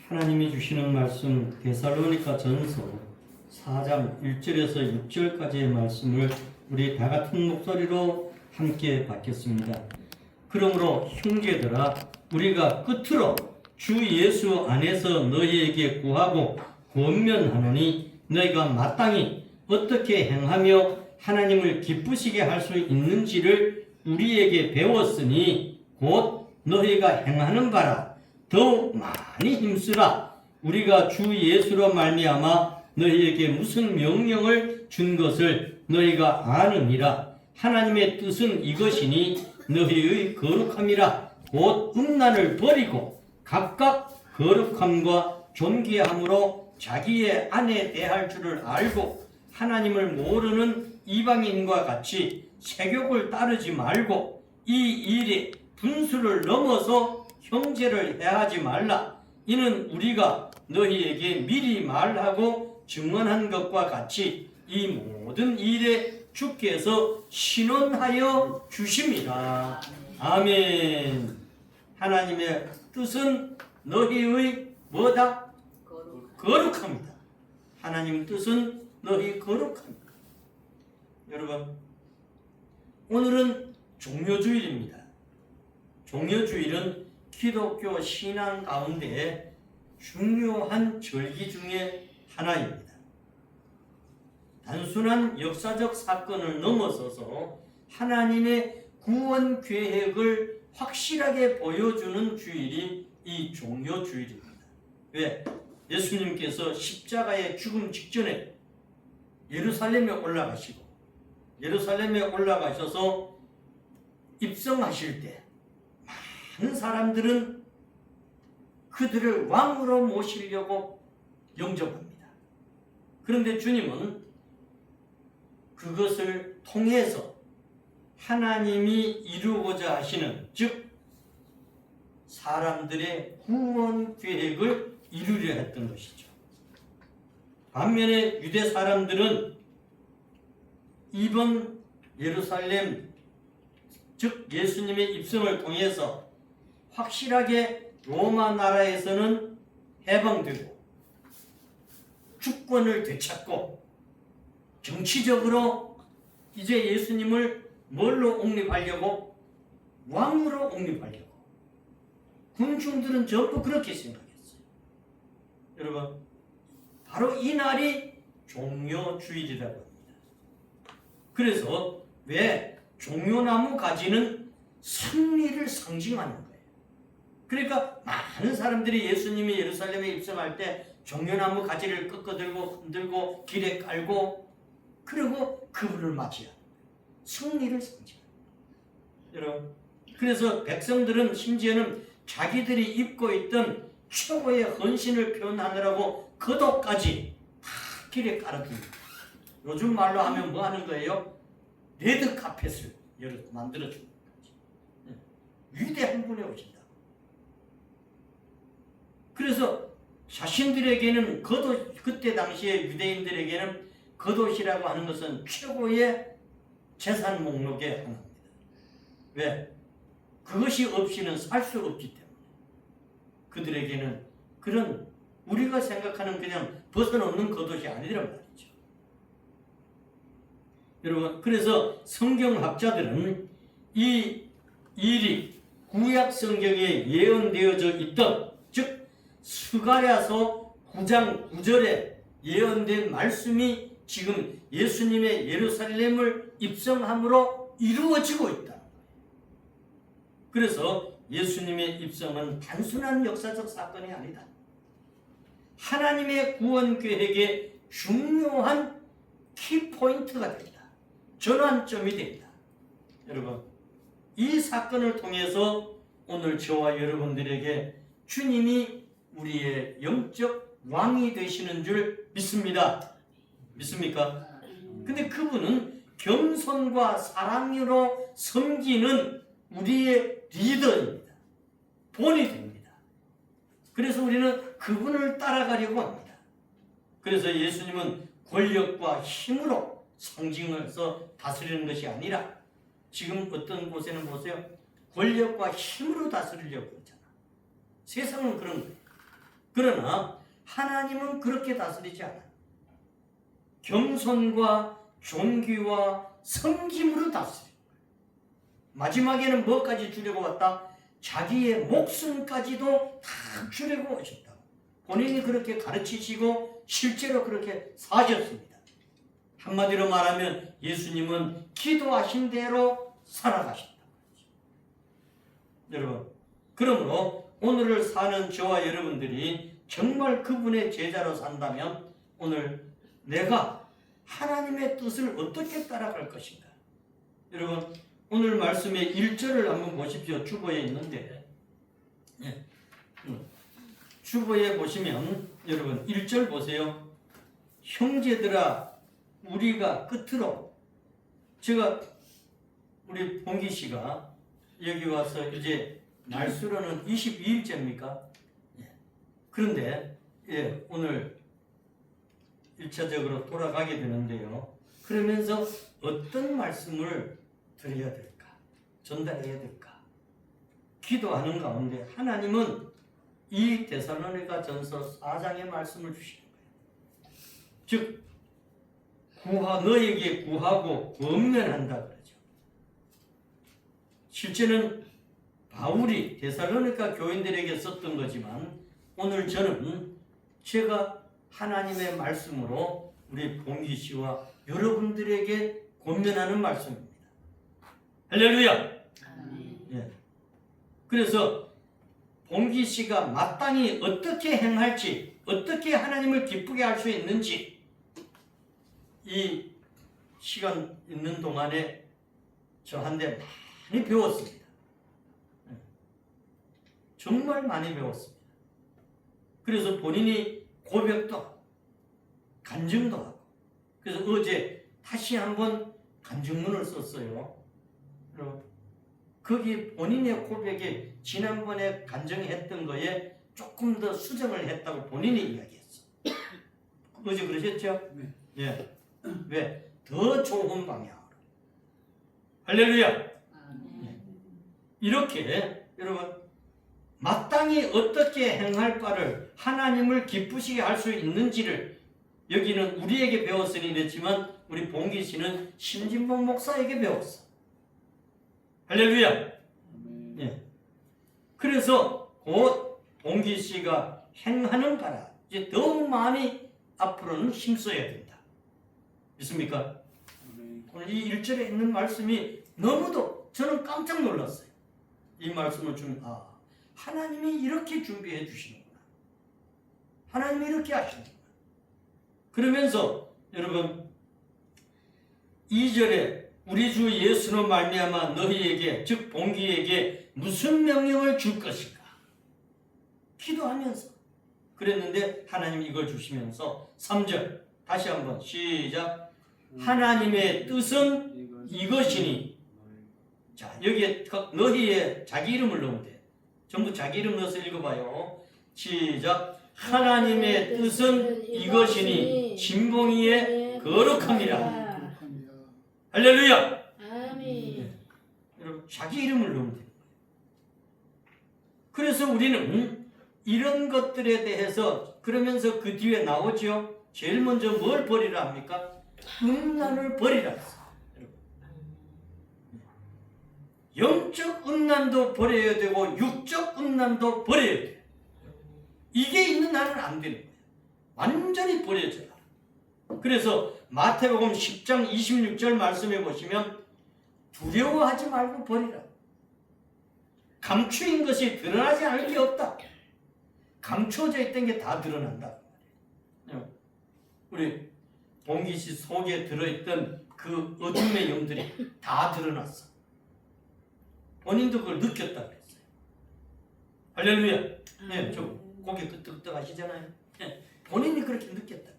하나님이 주시는 말씀 데살로니가 전서 4장 1절에서 6절까지의 말씀을 우리 다 같은 목소리로 함께 받겠습니다. 그러므로 형제들아, 우리가 끝으로 주 예수 안에서 너희에게 구하고 권면하노니 너희가 마땅히 어떻게 행하며 하나님을 기쁘시게 할 수 있는지를 우리에게 배웠으니 곧 너희가 행하는 바라 더욱 많이 힘쓰라. 우리가 주 예수로 말미암아 너희에게 무슨 명령을 준 것을 너희가 아느니라. 하나님의 뜻은 이것이니 너희의 거룩함이라. 곧 음란을 버리고 각각 거룩함과 존귀함으로 자기의 아내 대할 줄을 알고 하나님을 모르는 이방인과 같이 세욕을 따르지 말고 이 일에 분수를 넘어서 형제를 해하지 말라. 이는 우리가 너희에게 미리 말하고 증언한 것과 같이 이 모든 일에 주께서 신원하여 주심이라. 아멘. 하나님의 뜻은 너희의 뭐다? 거룩합니다. 하나님의 뜻은 너희 거룩합니다. 여러분, 오늘은 종료주일입니다. 종료주일은 기독교 신앙 가운데 중요한 절기 중에 하나입니다. 단순한 역사적 사건을 넘어서서 하나님의 구원 계획을 확실하게 보여주는 주일이 이 종료주일입니다. 왜? 예수님께서 십자가의 죽음 직전에 예루살렘에 올라가셔서 입성하실 때 많은 사람들은 그들을 왕으로 모시려고 영접합니다. 그런데 주님은 그것을 통해서 하나님이 이루고자 하시는, 즉 사람들의 구원 계획을 이루려 했던 것이죠. 반면에 유대 사람들은 이번 예루살렘, 즉 예수님의 입성을 통해서 확실하게 로마 나라에서는 해방되고 주권을 되찾고 정치적으로 이제 예수님을 뭘로 옹립하려고? 왕으로 옹립하려고. 군중들은 전부 그렇게 생각했어요. 여러분, 바로 이 날이 종료주일이라고 합니다. 그래서 왜 종려나무 가지는 승리를 상징하는 거예요. 그러니까 많은 사람들이 예수님이 예루살렘에 입성할 때 종려나무 가지를 꺾어들고 흔들고 길에 깔고 그리고 그분을 맞이하는 거예요. 승리를 상징하는 거예요. 여러분, 그래서 백성들은 심지어는 자기들이 입고 있던 최고의 헌신을 표현하느라고 겉옷까지 다 길에 깔아줍니다. 요즘 말로 하면 뭐 하는 거예요? 레드 카펫을 만들어주는 거지. 위대한 분이 오신다. 그래서 자신들에게는 겉옷, 그때 당시에 유대인들에게는 겉옷이라고 하는 것은 최고의 재산 목록의 하나입니다. 왜? 그것이 없이는 살 수 없기 때문에. 그들에게는 그런 우리가 생각하는 그냥 벗어놓는 겉옷이 아니란 말이죠. 여러분, 그래서 성경학자들은 이 일이 구약 성경에 예언되어져 있던, 즉 스가랴서 9장 9절에 예언된 말씀이 지금 예수님의 예루살렘을 입성함으로 이루어지고 있다. 그래서 예수님의 입성은 단순한 역사적 사건이 아니다. 하나님의 구원 계획의 중요한 키포인트가 된다. 전환점이 된다. 여러분, 이 사건을 통해서 오늘 저와 여러분들에게 주님이 우리의 영적 왕이 되시는 줄 믿습니다. 믿습니까? 근데 그분은 겸손과 사랑으로 섬기는 우리의 리더입니다. 본이 됩니다. 그래서 우리는 그분을 따라가려고 합니다. 그래서 예수님은 권력과 힘으로 상징해서 다스리는 것이 아니라 지금 어떤 곳에는 보세요. 권력과 힘으로 다스리려고 그러잖아. 세상은 그런 거예요. 그러나 하나님은 그렇게 다스리지 않아요. 겸손과 존귀와 섬김으로 다스려요. 마지막에는 뭐까지 주려고 왔다? 자기의 목숨까지도 다 주려고 오셨다. 본인이 그렇게 가르치시고 실제로 그렇게 사셨습니다. 한마디로 말하면 예수님은 기도하신 대로 살아가셨다. 여러분, 그러므로 오늘을 사는 저와 여러분들이 정말 그분의 제자로 산다면 오늘 내가 하나님의 뜻을 어떻게 따라갈 것인가? 여러분, 오늘 말씀의 1절을 한번 보십시오. 주보에 있는데 주보에 보시면 여러분 1절 보세요. 형제들아 우리가 끝으로, 제가 우리 봉기 씨가 여기 와서 이제 날수로는 22일째입니까? 그런데 오늘 1차적으로 돌아가게 되는데요. 그러면서 어떤 말씀을 드려야 될까? 전달해야 될까? 기도하는 가운데 하나님은 이 데살로니가 전서 4장의 말씀을 주시는 거예요. 즉 너에게 구하고 권면한다 그러죠. 실제는 바울이 데살로니가 교인들에게 썼던 거지만 오늘 저는 제가 하나님의 말씀으로 우리 봉기 씨와 여러분들에게 권면하는 말씀입니다. 할렐루야. 그래서 봉기 씨가 마땅히 어떻게 행할지, 어떻게 하나님을 기쁘게 할 수 있는지 이 시간 있는 동안에 저한테 많이 배웠습니다. 정말 많이 배웠습니다. 그래서 본인이 고백도 하고 간증도 하고, 그래서 어제 다시 한번 간증문을 썼어요. 거기 본인의 고백에 지난번에 간증했던 거에 조금 더 수정을 했다고 본인이 이야기했어. 어제 그러셨죠? 네. 예. 왜? 더 좋은 방향으로. 할렐루야. 예. 이렇게 여러분 마땅히 어떻게 행할 바를 하나님을 기쁘시게 할 수 있는지를 여기는 우리에게 배웠으니 그랬지만 우리 봉기 씨는 심진봉 목사에게 배웠어. 할렐루야. 예. 그래서 곧 봉기 씨가 행하는 바라 이제 더욱 많이 앞으로는 힘써야 된다. 믿습니까? 오늘 이 1절에 있는 말씀이 너무도 저는 깜짝 놀랐어요. 이 말씀을 좀 하나님이 이렇게 준비해 주시는구나. 하나님이 이렇게 하시는구나. 그러면서 여러분 2절에 우리 주 예수로 말미암아 너희에게 즉 봉기에게 무슨 명령을 줄 것인가 기도하면서 그랬는데 하나님 이걸 주시면서 3절 다시 한번 시작. 하나님의 뜻은 이것이니. 자, 여기에 너희의 자기 이름을 넣으면 돼. 전부 자기 이름 넣어서 읽어봐요. 시작. 하나님의 뜻은 이것이니 진봉이의 거룩함이라. 할렐루야. 아멘. 여러분 자기 이름을 넣으면 돼요. 그래서 우리는 이런 것들에 대해서 그러면서 그 뒤에 나오죠. 제일 먼저 뭘 버리라 합니까? 음란을 버리라. 영적 음란도 버려야 되고 육적 음란도 버려야 돼요. 이게 있는 한은 안 되는 거예요. 완전히 버려져요. 그래서 마태복음 10장 26절 말씀해 보시면 두려워하지 말고 버리라. 감추인 것이 드러나지 않을 게 없다. 감추어져 있던 게 다 드러난다. 우리 봉기 씨 속에 들어있던 그 어둠의 영들이 다 드러났어. 본인도 그걸 느꼈다 그랬어요. 할렐루야. 네, 저 고개 끄덕끄덕 하시잖아요. 네, 본인이 그렇게 느꼈다.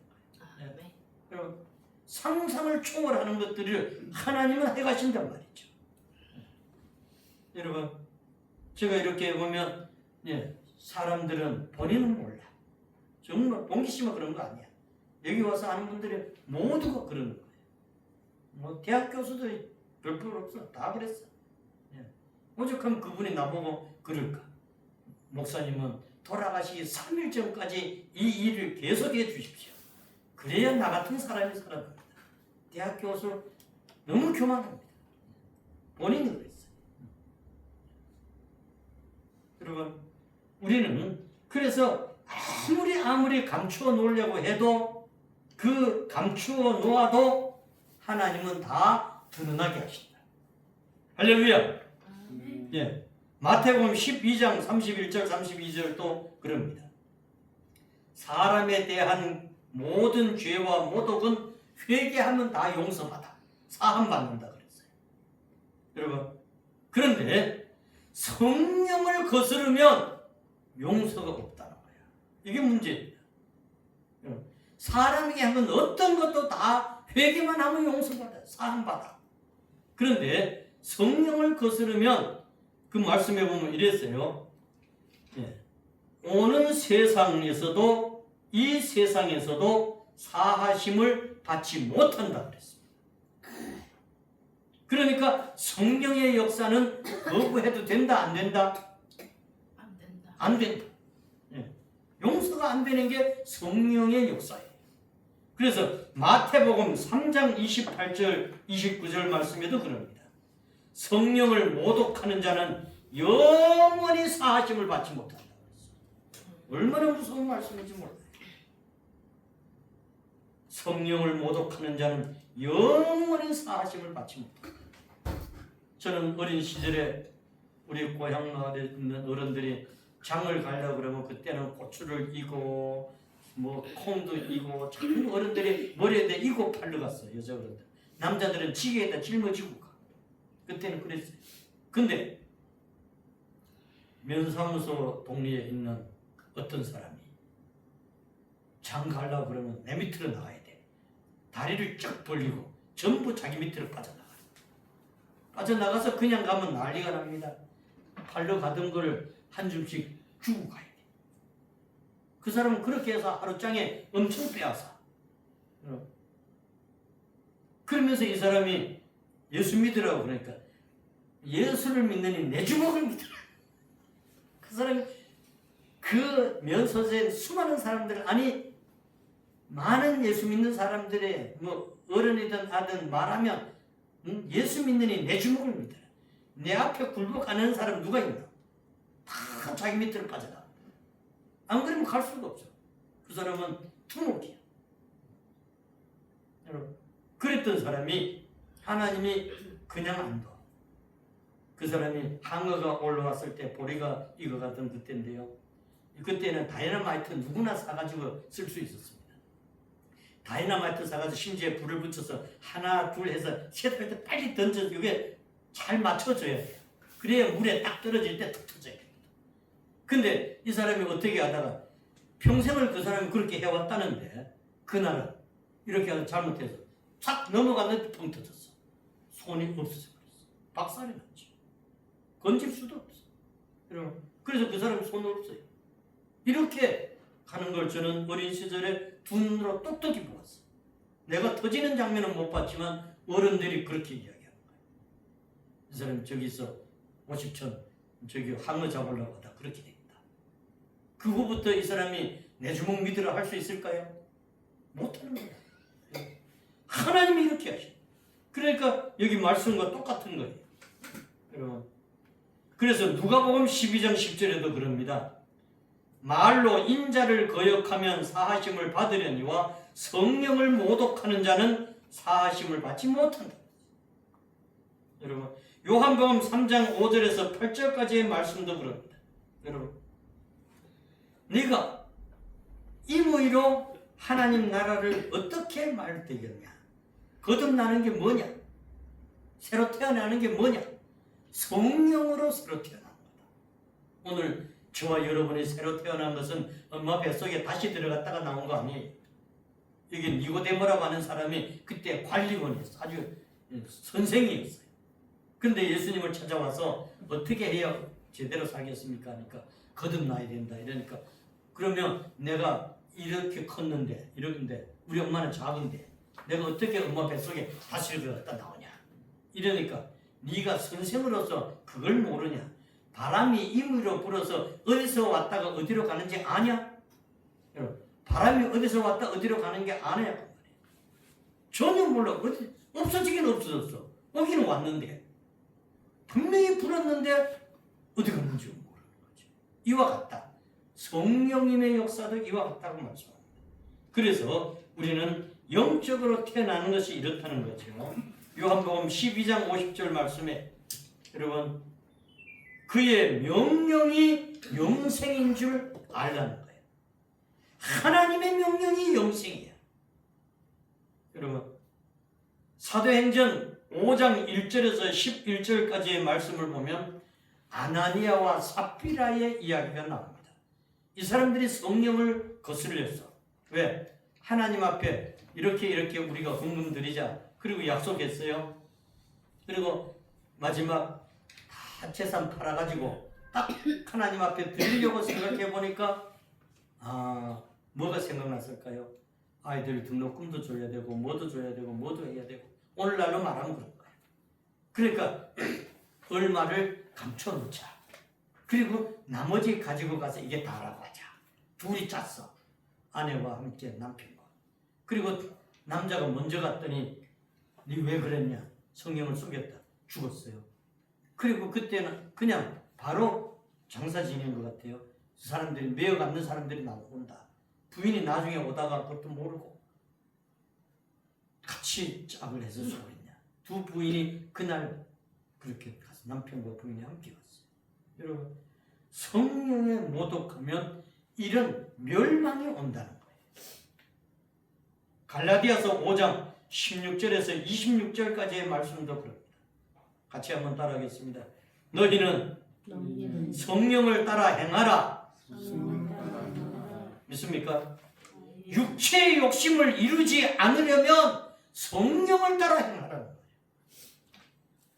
네. 여러분 상상을 초월하는 것들을 하나님은 해가신단 말이죠. 여러분 제가 이렇게 보면 사람들은 본인은 몰라. 정말 봉기 씨만 그런 거 아니야. 여기 와서 아는 분들이 모두가 그러는 거예요. 뭐 대학 교수들이 별별 없어. 다 그랬어. 오죽하면 그분이 나보고 그럴까. 목사님은 돌아가시기 3일 전까지 이 일을 계속해 주십시오. 그래야 나 같은 사람이 살아납니다. 대학 교수 너무 교만합니다. 본인이 그랬어요. 여러분, 우리는 그래서 아무리 감추어 놓으려고 해도 그 감추어 놓아도 하나님은 다 드러나게 하신다. 할렐루야. 예. 마태복음 12장 31절 32절도 그럽니다. 사람에 대한 모든 죄와 모독은 회개하면 다 용서받아 사함받는다 그랬어요. 여러분, 그런데 성령을 거스르면 용서가 없다는 거야. 이게 문제입니다. 사람에게 하면 어떤 것도 다 회개만 하면 용서받아 사함받아. 그런데 성령을 거스르면 그 말씀에 보면 이랬어요. 예. 오는 세상에서도 이 세상에서도 사하심을 받지 못한다 그랬습니다. 그러니까 성령의 역사는 거부해도 된다 안 된다? 안 된다. 안 된다. 예. 용서가 안 되는 게 성령의 역사예요. 그래서 마태복음 3장 28절 29절 말씀에도 그럽니다. 성령을 모독하는 자는 영원히 사하심을 받지 못한다. 얼마나 무서운 말씀인지 몰라요. 성령을 모독하는 자는 영원히 사하심을 받지 못한다. 저는 어린 시절에 우리 고향 마을에 있는 어른들이 장을 가려고 그러면 그때는 고추를 이고 뭐 콩도 이고 참 어른들이 머리에다 이고 팔러 갔어요. 여자 어른들. 남자들은 지게에다 짊어지고 가. 그때는 그랬어요. 근데 면사무소 동리에 있는 어떤 사람이 장 가려고 그러면 내 밑으로 나가야 돼. 다리를 쫙 벌리고 전부 자기 밑으로 빠져나가. 빠져나가서 그냥 가면 난리가 납니다. 팔러 가던 거를 한 줌씩 주고 가야 돼. 그 사람은 그렇게 해서 하루장에 엄청 빼앗아. 그러면서 이 사람이 예수 믿으라고 그러니까 예수를 믿느니 내 주먹을 믿으라. 그 사람이 그 면소에 수많은 사람들 아니 많은 예수 믿는 사람들의 뭐 어른이든 아든 말하면 예수 믿느니 내 주먹을 믿어라. 내 앞에 굴복하는 사람 누가 있나? 다 자기 밑으로 빠져나. 안 그러면 갈 수가 없어. 그 사람은 투목이야. 여러분, 그랬던 사람이 하나님이 그냥 안 둬. 그 사람이 항어가 올라왔을 때 보리가 익어가던 그때인데요. 그때는 다이너마이트 누구나 사가지고 쓸 수 있었습니다. 다이너마이트 사가지고 심지어 불을 붙여서 하나 둘 해서 셋 할 때 빨리 던져 이게 잘 맞춰줘야 돼요. 그래야 물에 딱 떨어질 때 툭 터져야 됩니다. 근데 이 사람이 어떻게 하다가 평생을 그 사람이 그렇게 해왔다는데 그날은 이렇게 하다 잘못해서 착 넘어갔는데 펑 터졌어. 손이 없어져 버렸어. 박살이 났지. 건질 수도 없어. 여러분, 그래서 그 사람이 손이 없어요. 이렇게 하는 걸 저는 어린 시절에 두 눈으로 똑똑히 보았어. 내가 터지는 장면은 못 봤지만 어른들이 그렇게 이야기하는 거예요. 이 사람이 저기서 50천 저기 항어 잡으려고 하다 그렇게 됩니다. 그거부터 이 사람이 내 주먹 믿으라 할 수 있을까요? 못하는 거예요. 하나님이 이렇게 하셔. 그러니까 여기 말씀과 똑같은 거예요. 여러분, 그래서 누가복음 12장 10절에도 그럽니다. 말로 인자를 거역하면 사하심을 받으려니와 성령을 모독하는 자는 사하심을 받지 못한다. 여러분, 요한복음 3장 5절에서 8절까지의 말씀도 그럽니다. 여러분, 네가 임의로 하나님 나라를 어떻게 말되겠냐? 거듭나는 게 뭐냐? 새로 태어나는 게 뭐냐? 성령으로 새로 태어난 거다. 오늘 저와 여러분이 새로 태어난 것은 엄마 뱃속에 다시 들어갔다가 나온 거 아니에요. 여기 니고데모라고 하는 사람이 그때 관리원이었어. 아주 선생이었어요. 근데 예수님을 찾아와서 어떻게 해야 제대로 살겠습니까? 하니까 거듭나야 된다. 이러니까 그러면 내가 이렇게 컸는데 이러는데 우리 엄마는 작은데 내가 어떻게 엄마 뱃속에 다시 들어갔다 나오냐? 이러니까 네가 선생으로서 그걸 모르냐? 바람이 임의로 불어서 어디서 왔다가 어디로 가는지 아냐? 여러분, 바람이 어디서 왔다 어디로 가는 게 아냐? 전혀 몰라. 어디 없어지긴 없어졌어. 오기는 왔는데 분명히 불었는데 어디 갔는지 모르는 거죠. 이와 같다. 성령님의 역사도 이와 같다고 말씀합니다. 그래서 우리는 영적으로 태어나는 것이 이렇다는 거죠. 요한복음 12장 50절 말씀에 여러분 그의 명령이 영생인 줄 알라는 거예요. 하나님의 명령이 영생이야. 여러분 사도행전 5장 1절에서 11절까지의 말씀을 보면 아나니아와 삽비라의 이야기가 나옵니다. 이 사람들이 성령을 거슬렸어. 왜? 하나님 앞에 이렇게 우리가 헌금 드리자. 그리고 약속했어요. 그리고 마지막 다 재산 팔아가지고 딱 하나님 앞에 드리려고 생각해 보니까 뭐가 생각났을까요? 아이들 등록금도 줘야 되고 뭐도 줘야 되고 뭐도 해야 되고 오늘날로 말하면 그런 거예요. 그러니까 얼마를 감춰놓자. 그리고 나머지 가지고 가서 이게 다라고 하자. 둘이 짰어. 아내와 함께 남편과. 그리고 남자가 먼저 갔더니 니 왜 그랬냐? 성령을 속였다. 죽었어요. 그리고 그때는 그냥 바로 장사 지낸 것 같아요. 사람들이 매어 갖는 사람들이 나온다. 부인이 나중에 오다가 그것도 모르고 같이 짝을 해서 소리냐. 두 부인이 그날 그렇게 가서 남편과 부인이 함께 갔어요. 여러분 성령에 모독하면 이런 멸망이 온다는 거예요. 갈라디아서 5장 16절에서 26절까지의 말씀도 그럽니다. 같이 한번 따라하겠습니다. 너희는 성령을 따라 행하라. 믿습니까? 육체의 욕심을 이루지 않으려면 성령을 따라 행하라는 거예요.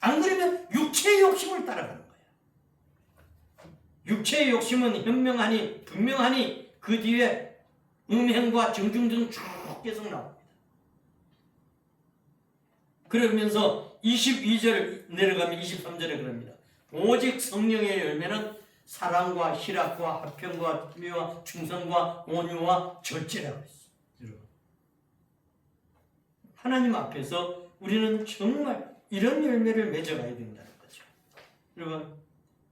안 그러면 육체의 욕심을 따라가는 거예요. 육체의 욕심은 현명하니 분명하니 그 뒤에 음행과 정중등 쭉 계속 나옵니다. 그러면서 22절 내려가면 23절에 그럽니다. 오직 성령의 열매는 사랑과 희락과 화평과 미와 충성과 온유와 절제라고 했어요. 여러분, 하나님 앞에서 우리는 정말 이런 열매를 맺어가야 된다는 거죠. 여러분,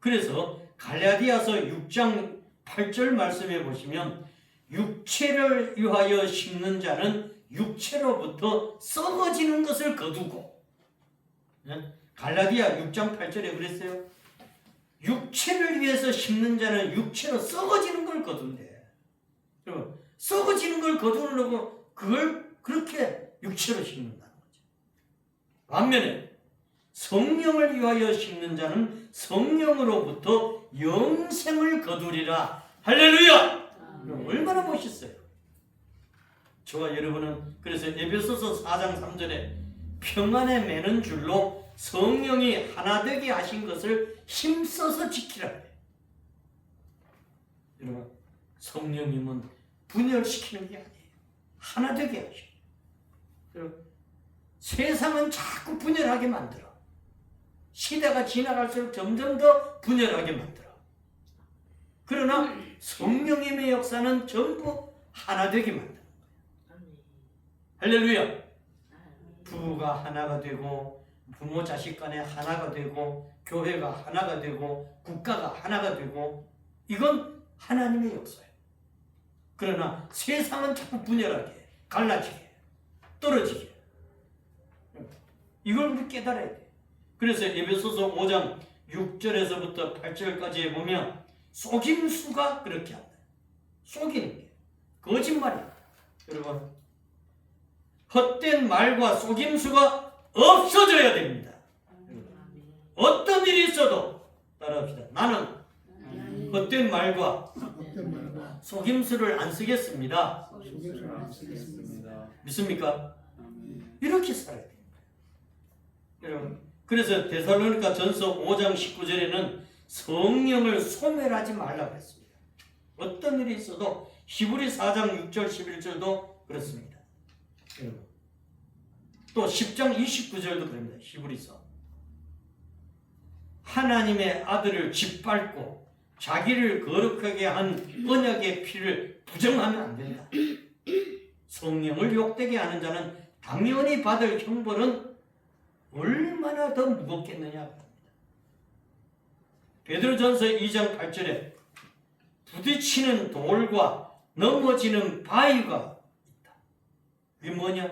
그래서 갈라디아서 6장 8절 말씀에 보시면 육체를 위하여 심는 자는 육체로부터 썩어지는 것을 거두고, 갈라디아 6장 8절에 그랬어요. 육체를 위해서 심는 자는 육체로 썩어지는 걸 거둔대. 여러분, 썩어지는 걸 거두려고 그걸 그렇게 육체로 심는다는 거죠. 반면에 성령을 위하여 심는 자는 성령으로부터 영생을 거두리라. 할렐루야! 얼마나 멋있어요. 저와 여러분은 그래서 에베소서 4장 3절에 평안에 매는 줄로 성령이 하나 되게 하신 것을 힘써서 지키라 그래요. 여러분, 성령님은 분열시키는 게 아니에요. 하나 되게 하셔요. 여러분, 세상은 자꾸 분열하게 만들어. 시대가 지나갈수록 점점 더 분열하게 만들어. 그러나 성령님의 역사는 전부 하나 되게 만드는 거예요. 할렐루야! 부부가 하나가 되고 부모 자식 간에 하나가 되고 교회가 하나가 되고 국가가 하나가 되고 이건 하나님의 역사예요. 그러나 세상은 자꾸 분열하게, 갈라지게, 떨어지게. 이걸 우리 깨달아야 돼요. 그래서 에베소서 5장 6절에서부터 8절까지에 보면 속임수가 그렇게 한다. 속이는 게 거짓말이야. 여러분, 헛된 말과 속임수가 없어져야 됩니다. 어떤 일이 있어도 따라합시다. 나는 헛된 말과 속임수를 안 쓰겠습니다. 믿습니까? 이렇게 살아야 됩니다. 여러분, 그래서 데살로니가 전서 5장 19절에는 성령을 소멸하지 말라고 했습니다. 어떤 일이 있어도 히브리 4장 6절 11절도 그렇습니다. 여러분, 또 10장 29절도 그럽니다. 히브리서 하나님의 아들을 짓밟고 자기를 거룩하게 한 언약의 피를 부정하면 안 된다. 성령을 욕되게 하는 자는 당연히 받을 형벌은 얼마나 더 무겁겠느냐. 베드로전서 2장 8절에 부딪히는 돌과 넘어지는 바위가 있다. 이게 뭐냐?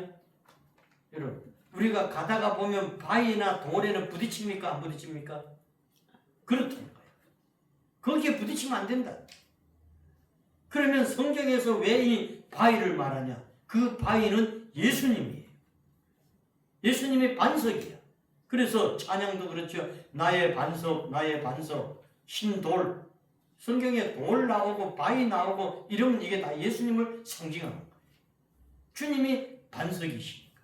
여러분, 우리가 가다가 보면 바위나 돌에는 부딪힙니까? 안 부딪힙니까? 그렇다는 거예요. 거기에 부딪히면 안 된다. 그러면 성경에서 왜 이 바위를 말하냐? 그 바위는 예수님이에요. 예수님의 반석이야. 그래서 찬양도 그렇죠. 나의 반석, 나의 반석, 신돌. 성경에 돌 나오고 바위 나오고 이러면 이게 다 예수님을 상징하는 거예요. 주님이 반석이시니까.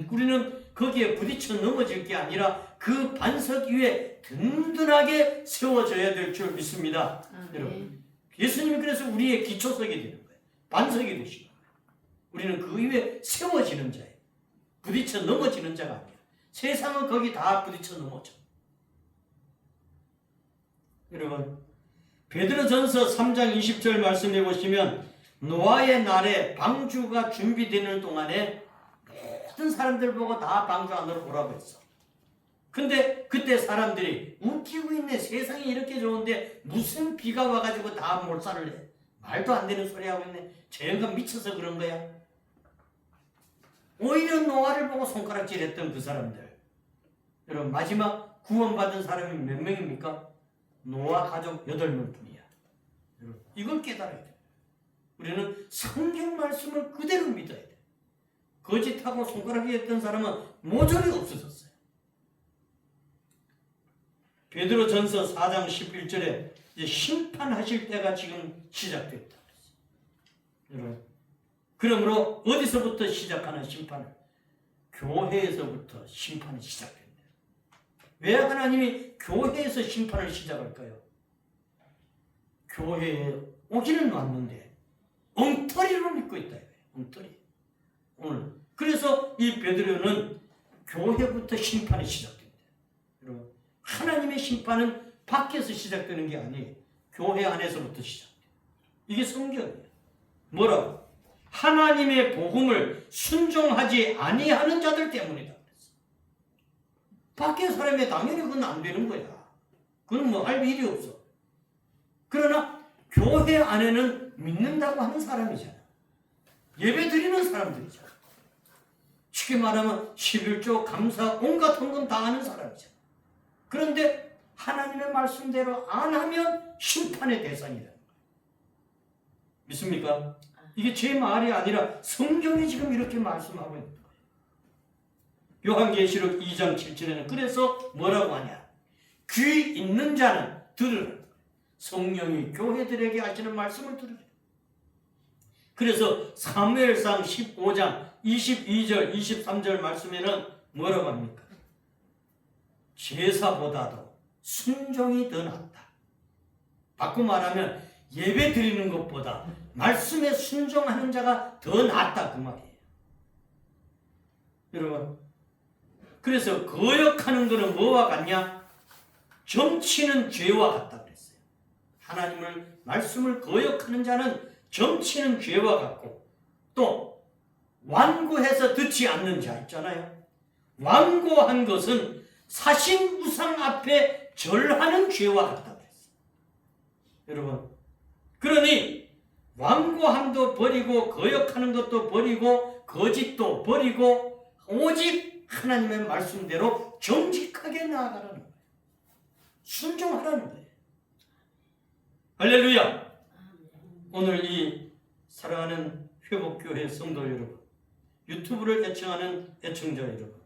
우리는 거기에 부딪혀 넘어질 게 아니라 그 반석 위에 든든하게 세워져야 될 줄 믿습니다. 여러분, 예수님이 그래서 우리의 기초석이 되는 거예요. 반석이 되시는 거예요. 우리는 그 위에 세워지는 자예요. 부딪혀 넘어지는 자가 아니에요. 세상은 거기 다 부딪혀 넘어져. 여러분, 베드로전서 3장 20절 말씀해 보시면 노아의 날에 방주가 준비되는 동안에 모든 사람들 보고 다 방주 안으로 오라고 했어. 근데 그때 사람들이 웃기고 있네. 세상이 이렇게 좋은데 무슨 비가 와가지고 다 몰살을 해. 말도 안 되는 소리 하고 있네. 저 영감 미쳐서 그런 거야. 오히려 노아를 보고 손가락질했던 그 사람들. 여러분, 마지막 구원받은 사람이 몇 명입니까? 노아 가족 8명 뿐이야. 여러분, 이걸 깨달아야 돼. 우리는 성경 말씀을 그대로 믿어야 돼. 거짓하고 손가락질 했던 사람은 모조리 없어졌어요. 베드로전서 4장 11절에 이제 심판하실 때가 지금 시작됐다. 여러분, 그러므로 어디서부터 시작하는 심판을? 교회에서부터 심판이 시작됩니다. 왜 하나님이 교회에서 심판을 시작할까요? 교회에 오기는 왔는데 엉터리로 믿고 있다. 엉터리. 오늘 그래서 이 베드로는 교회부터 심판이 시작됩니다. 여러분, 하나님의 심판은 밖에서 시작되는 게 아니에요. 교회 안에서부터 시작돼요. 이게 성경이에요. 뭐라고? 하나님의 복음을 순종하지 아니하는 자들 때문이다. 밖에 사람이 당연히 그건 안 되는 거야. 그건 뭐 할 일이 없어. 그러나 교회 안에는 믿는다고 하는 사람이잖아. 예배 드리는 사람들이잖아. 쉽게 말하면 11조 감사 온갖 헌금 다 하는 사람이잖아. 그런데 하나님의 말씀대로 안 하면 심판의 대상이라는 거예요. 믿습니까? 이게 제 말이 아니라 성경이 지금 이렇게 말씀하고 있는 거예요. 요한계시록 2장 7절에는 그래서 뭐라고 하냐? 귀 있는 자는 들으라. 성령이 교회들에게 하시는 말씀을 들으라. 그래서 사무엘상 15장 22절 23절 말씀에는 뭐라고 합니까? 제사보다도 순종이 더 낫다. 바꿔 말하면 예배 드리는 것보다 말씀에 순종하는 자가 더 낫다, 그 말이에요. 여러분, 그래서 거역하는 것은 뭐와 같냐? 점치는 죄와 같다 그랬어요. 하나님을 말씀을 거역하는 자는 점치는 죄와 같고, 또 완고해서 듣지 않는 자 있잖아요. 완고한 것은 사신 우상 앞에 절하는 죄와 같다 그랬어요. 여러분, 그러니 완고함도 버리고 거역하는 것도 버리고 거짓도 버리고 오직 하나님의 말씀대로 정직하게 나아가라는 거예요. 순종하라는 거예요. 할렐루야. 오늘 이 사랑하는 회복교회 성도 여러분, 유튜브를 애청하는 애청자 여러분,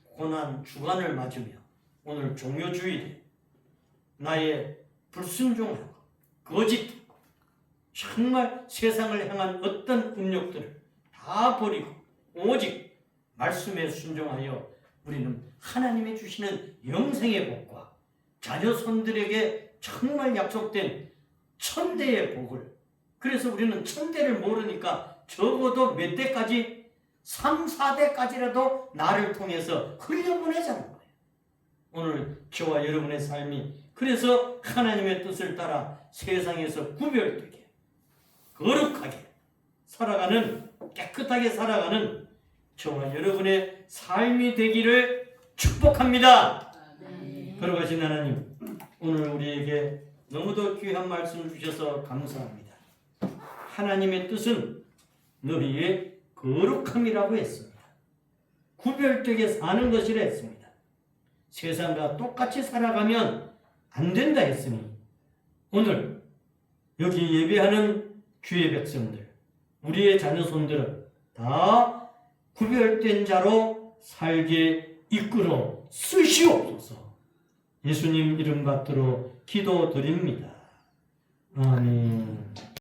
고난 주간을 맞으며 오늘 종료주일에 나의 불순종하고 거짓하고 정말 세상을 향한 어떤 음욕들을 다 버리고 오직 말씀에 순종하여 우리는 하나님이 주시는 영생의 복과 자녀손들에게 정말 약속된 천대의 복을, 그래서 우리는 천대를 모르니까 적어도 몇 대까지 3, 4대까지라도 나를 통해서 흘려보내자는 거예요. 오늘 저와 여러분의 삶이 그래서 하나님의 뜻을 따라 세상에서 구별되게 거룩하게 살아가는, 깨끗하게 살아가는 저와 여러분의 삶이 되기를 축복합니다. 걸어가신 하나님, 오늘 우리에게 너무도 귀한 말씀을 주셔서 감사합니다. 하나님의 뜻은 너희의 거룩함이라고 했습니다. 구별되게 사는 것이라 했습니다. 세상과 똑같이 살아가면 안 된다 했으니 오늘 여기 예배하는 주의 백성들, 우리의 자녀손들은 다 구별된 자로 살게 이끌어 쓰시옵소서. 예수님 이름 받들어 기도드립니다. 아멘.